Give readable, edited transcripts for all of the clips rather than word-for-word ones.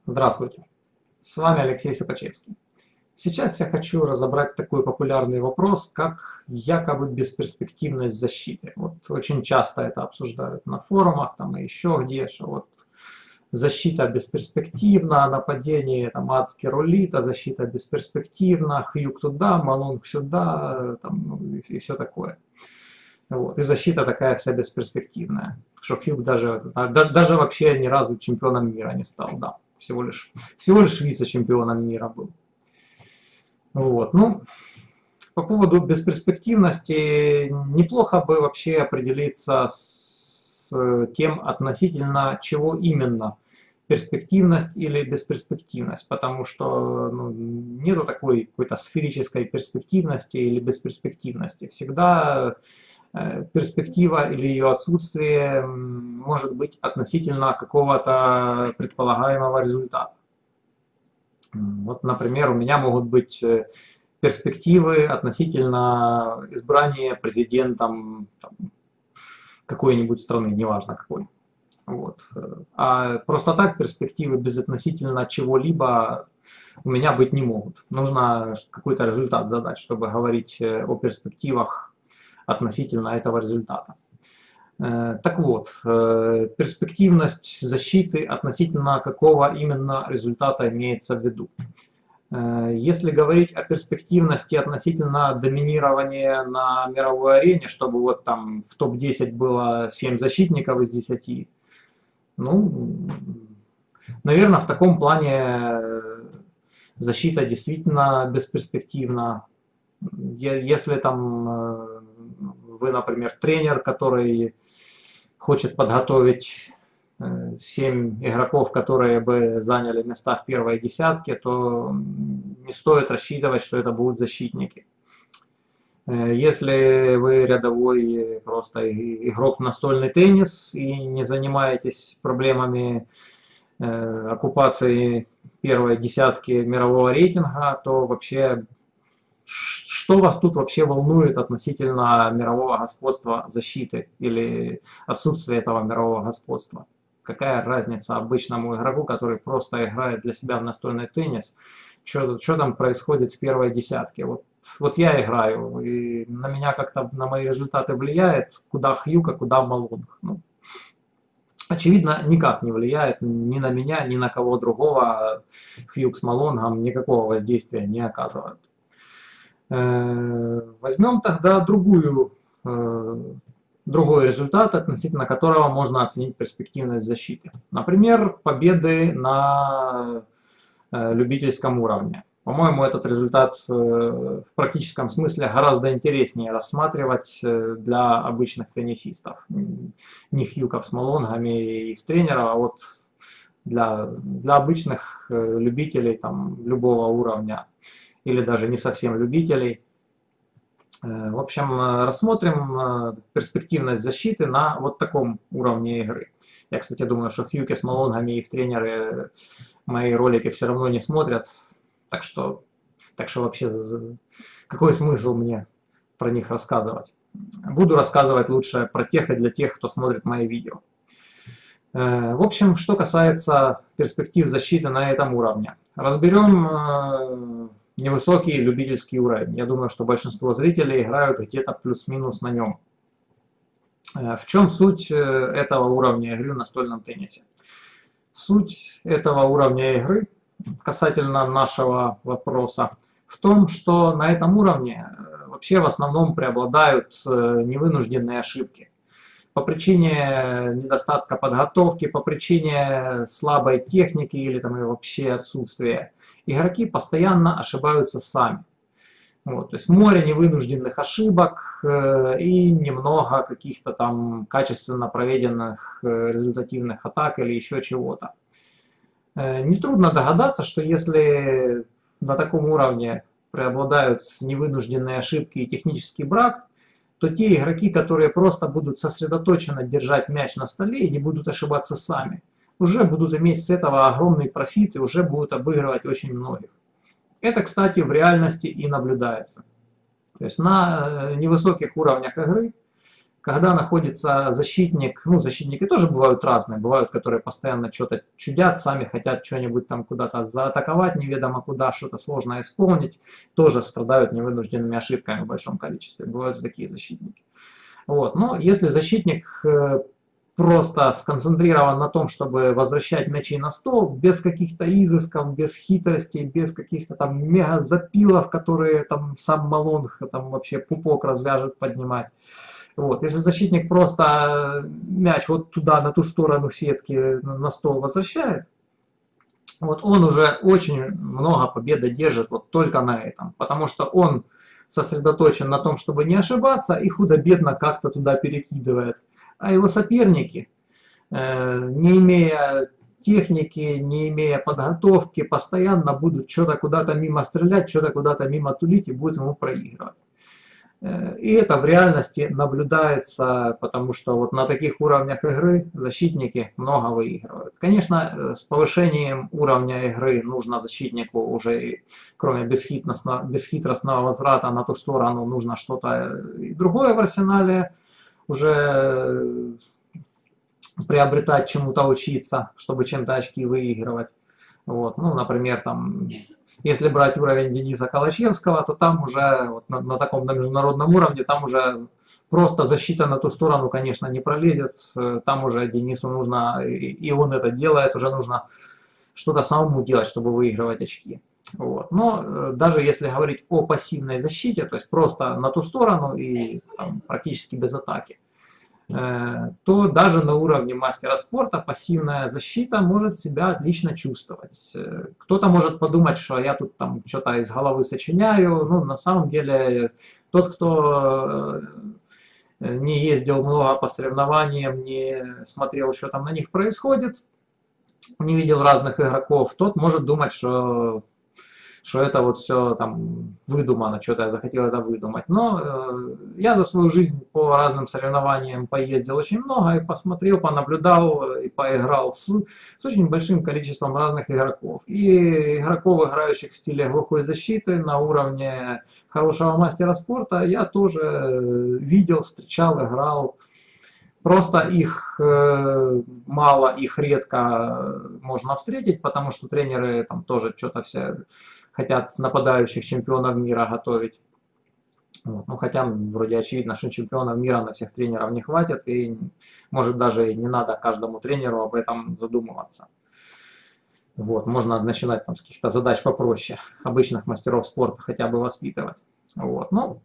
Здравствуйте, с вами Алексей Сапачевский. Сейчас я хочу разобрать такой популярный вопрос, как якобы бесперспективность защиты. Вот очень часто это обсуждают на форумах там и еще где, что вот защита бесперспективна, нападение там адски рулит, а защита бесперспективна, Хьюг туда, Малонг сюда, там, ну, и все такое. Вот. И защита такая вся бесперспективная, что Хьюг даже вообще ни разу чемпионом мира не стал, да. Всего лишь вице-чемпионом мира был. Вот. Ну, по поводу бесперспективности, неплохо бы вообще определиться с тем, относительно чего именно перспективность или бесперспективность, потому что нету такой какой-то сферической перспективности или бесперспективности. Всегда перспектива или ее отсутствие может быть относительно какого-то предполагаемого результата. Вот, например, у меня могут быть перспективы относительно избрания президентом какой-нибудь страны, неважно какой. Вот. А просто так перспективы безотносительно чего-либо у меня быть не могут. Нужно какой-то результат задать, чтобы говорить о перспективах относительно этого результата. Так вот, перспективность защиты относительно какого именно результата имеется в виду. Если говорить о перспективности относительно доминирования на мировой арене, чтобы вот там в топ-10 было 7 защитников из 10, ну, наверное, в таком плане защита действительно бесперспективна. Если там вы, например, тренер, который хочет подготовить 7 игроков, которые бы заняли места в первой десятке, то не стоит рассчитывать, что это будут защитники. Если вы рядовой просто игрок в настольный теннис и не занимаетесь проблемами оккупации первой десятки мирового рейтинга, то вообще что вас тут вообще волнует относительно мирового господства защиты или отсутствия этого мирового господства? Какая разница обычному игроку, который просто играет для себя в настольный теннис, что там происходит в первой десятке? Вот я играю, и на меня как-то, на мои результаты влияет, куда Хьюг, а куда Малонг. Ну, очевидно, никак не влияет ни на меня, ни на кого другого. Хьюг с Малонгом никакого воздействия не оказывают. Возьмем тогда другой результат, относительно которого можно оценить перспективность защиты. Например, победы на любительском уровне. По-моему, этот результат в практическом смысле гораздо интереснее рассматривать для обычных теннисистов. Не Хьюгов с Малонгами и их тренеров, а вот для обычных любителей там, любого уровня или даже не совсем любителей. В общем, рассмотрим перспективность защиты на вот таком уровне игры. Я, кстати, думаю, что Хьюги с Малонгами и их тренеры мои ролики все равно не смотрят, так что вообще какой смысл мне про них рассказывать? Буду рассказывать лучше про тех и для тех, кто смотрит мои видео. В общем, что касается перспектив защиты на этом уровне. Разберем невысокий любительский уровень. Я думаю, что большинство зрителей играют где-то плюс-минус на нем. В чем суть этого уровня игры в настольном теннисе? Суть этого уровня игры касательно нашего вопроса в том, что на этом уровне вообще в основном преобладают невынужденные ошибки. По причине недостатка подготовки, по причине слабой техники или там и вообще отсутствия, игроки постоянно ошибаются сами. Вот, то есть море невынужденных ошибок и немного каких-то там качественно проведенных результативных атак или еще чего-то. Нетрудно догадаться, что если на таком уровне преобладают невынужденные ошибки и технический брак, то те игроки, которые просто будут сосредоточенно держать мяч на столе и не будут ошибаться сами, уже будут иметь с этого огромный профит и уже будут обыгрывать очень многих. Это, кстати, в реальности и наблюдается. То есть на невысоких уровнях игры, когда находится защитник, ну, защитники тоже бывают разные, бывают, которые постоянно что-то чудят, сами хотят что-нибудь там куда-то заатаковать, неведомо куда, что-то сложно исполнить, тоже страдают невынужденными ошибками в большом количестве, бывают и такие защитники. Вот. Но если защитник просто сконцентрирован на том, чтобы возвращать мячи на стол, без каких-то изысков, без хитростей, без каких-то там мега-запилов, которые там сам Малонг там вообще пупок развяжет поднимать. Вот. Если защитник просто мяч вот туда, на ту сторону сетки на стол возвращает, вот он уже очень много победы держит вот только на этом, потому что он сосредоточен на том, чтобы не ошибаться, и худо-бедно как-то туда перекидывает. А его соперники, не имея техники, не имея подготовки, постоянно будут что-то куда-то мимо стрелять, что-то куда-то мимо тулить и будут ему проигрывать. И это в реальности наблюдается, потому что вот на таких уровнях игры защитники много выигрывают. Конечно, с повышением уровня игры нужно защитнику уже, кроме бесхитростного возврата на ту сторону, нужно что-то другое в арсенале, уже приобретать, чему-то учиться, чтобы чем-то очки выигрывать. Вот. Ну, например, там, если брать уровень Дениса Калачевского, то там уже вот на таком на международном уровне, там уже просто защита на ту сторону, конечно, не пролезет. Там уже Денису нужно, и он это делает, уже нужно что-то самому делать, чтобы выигрывать очки. Вот. Но даже если говорить о пассивной защите, то есть просто на ту сторону и там, практически без атаки, то даже на уровне мастера спорта пассивная защита может себя отлично чувствовать. Кто-то может подумать, что я тут там что-то из головы сочиняю. Ну, на самом деле, тот, кто не ездил много по соревнованиям, не смотрел, что там на них происходит, не видел разных игроков, тот может думать, что это вот все там выдумано, что-то я захотел это выдумать. Но я за свою жизнь по разным соревнованиям поездил очень много и посмотрел, понаблюдал и поиграл с очень большим количеством разных игроков. И игроков, играющих в стиле глухой защиты на уровне хорошего мастера спорта, я тоже видел, встречал, играл. Просто их мало, их редко можно встретить, потому что тренеры там тоже что-то все хотят нападающих чемпионов мира готовить. Вот. Ну, хотя вроде очевидно, что чемпионов мира на всех тренеров не хватит, и может даже и не надо каждому тренеру об этом задумываться. Вот. Можно начинать там с каких-то задач попроще, обычных мастеров спорта хотя бы воспитывать. Вот. Ну,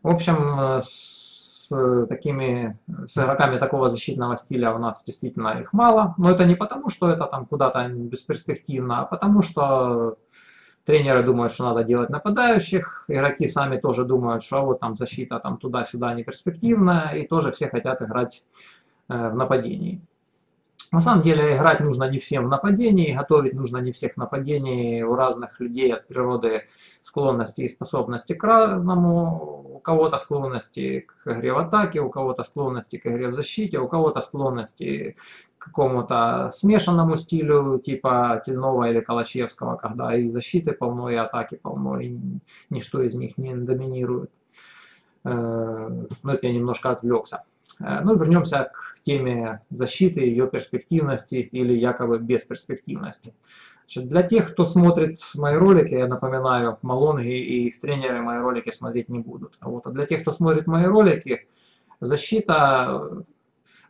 в общем, с игроками такого защитного стиля у нас действительно их мало, но это не потому, что это там куда-то бесперспективно, а потому что тренеры думают, что надо делать нападающих, игроки сами тоже думают, что вот там защита там туда-сюда не перспективная, и тоже все хотят играть в нападении. На самом деле играть нужно не всем в нападении, готовить нужно не всех в нападении. У разных людей от природы склонности и способности к разному. У кого-то склонности к игре в атаке, у кого-то склонности к игре в защите, у кого-то склонности к какому-то смешанному стилю, типа Тельнова или Калачевского, когда и защиты полно, и атаки полно, и ничто из них не доминирует. Но это я немножко отвлекся. Ну, вернемся к теме защиты, ее перспективности или якобы бесперспективности. Значит, для тех, кто смотрит мои ролики, я напоминаю, Малонги и их тренеры мои ролики смотреть не будут. А для тех, кто смотрит мои ролики, защита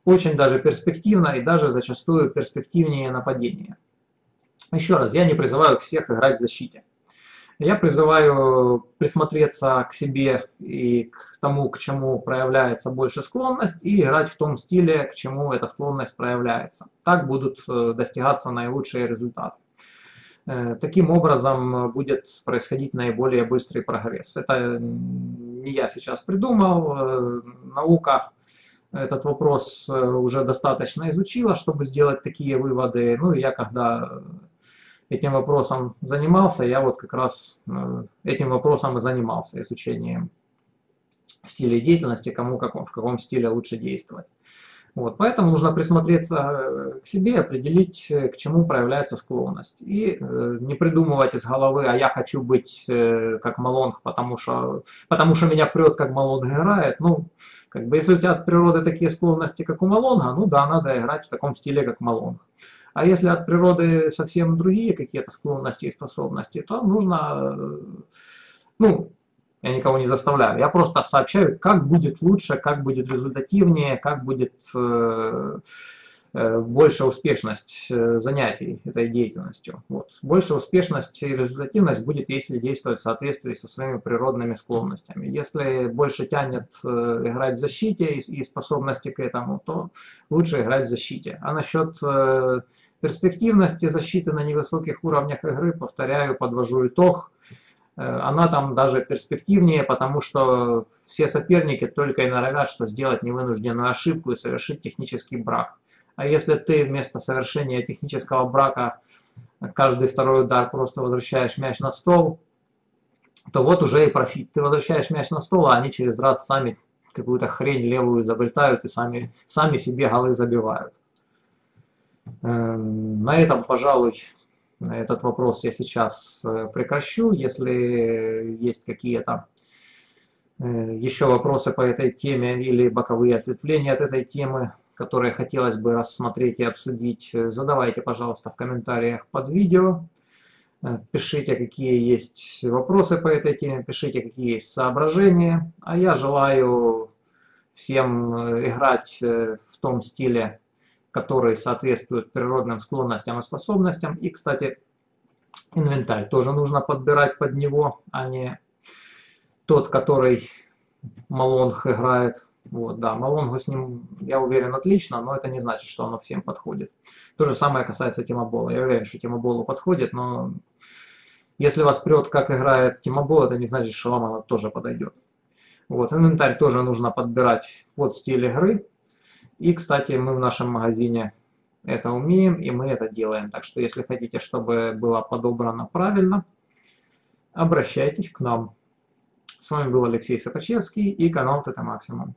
очень даже перспективна и даже зачастую перспективнее нападения. Еще раз, я не призываю всех играть в защите. Я призываю присмотреться к себе и к тому, к чему проявляется больше склонность, и играть в том стиле, к чему эта склонность проявляется. Так будут достигаться наилучшие результаты. Таким образом будет происходить наиболее быстрый прогресс. Это не я сейчас придумал. Наука этот вопрос уже достаточно изучила, чтобы сделать такие выводы. Ну и я когда этим вопросом занимался, я вот как раз этим вопросом и занимался, изучением стилей деятельности, кому в каком стиле лучше действовать. Вот, поэтому нужно присмотреться к себе, определить, к чему проявляется склонность. И не придумывать из головы, а я хочу быть как Малонг, потому что меня прет, как Малонг играет. Ну, как бы, если у тебя от природы такие склонности, как у Малонга, ну да, надо играть в таком стиле, как Малонг. А если от природы совсем другие какие-то склонности и способности, то нужно, ну, я никого не заставляю, я просто сообщаю, как будет лучше, как будет результативнее, как будет больше успешность занятий этой деятельностью. Вот. Больше успешность и результативность будет, если действовать в соответствии со своими природными склонностями. Если больше тянет играть в защите и способности к этому, то лучше играть в защите. А насчет перспективности защиты на невысоких уровнях игры, повторяю, подвожу итог. Она там даже перспективнее, потому что все соперники только и норовят, что сделать невынужденную ошибку и совершить технический брак. А если ты вместо совершения технического брака каждый второй удар просто возвращаешь мяч на стол, то вот уже и профит. Ты возвращаешь мяч на стол, а они через раз сами какую-то хрень левую изобретают и сами себе голы забивают. На этом, пожалуй, этот вопрос я сейчас прекращу. Если есть какие-то еще вопросы по этой теме или боковые ответвления от этой темы, которые хотелось бы рассмотреть и обсудить, задавайте, пожалуйста, в комментариях под видео. Пишите, какие есть вопросы по этой теме, пишите, какие есть соображения. А я желаю всем играть в том стиле, который соответствует природным склонностям и способностям. И, кстати, инвентарь тоже нужно подбирать под него, а не тот, который Малонг играет. Вот, да, Малонгу с ним, я уверен, отлично, но это не значит, что оно всем подходит. То же самое касается Тимобола. Я уверен, что Тимоболу подходит, но если вас прет, как играет Тимобол, это не значит, что вам оно тоже подойдет. Вот, инвентарь тоже нужно подбирать под стиль игры. И, кстати, мы в нашем магазине это умеем, и мы это делаем. Так что, если хотите, чтобы было подобрано правильно, обращайтесь к нам. С вами был Алексей Сокачевский и канал ТТ Максимум.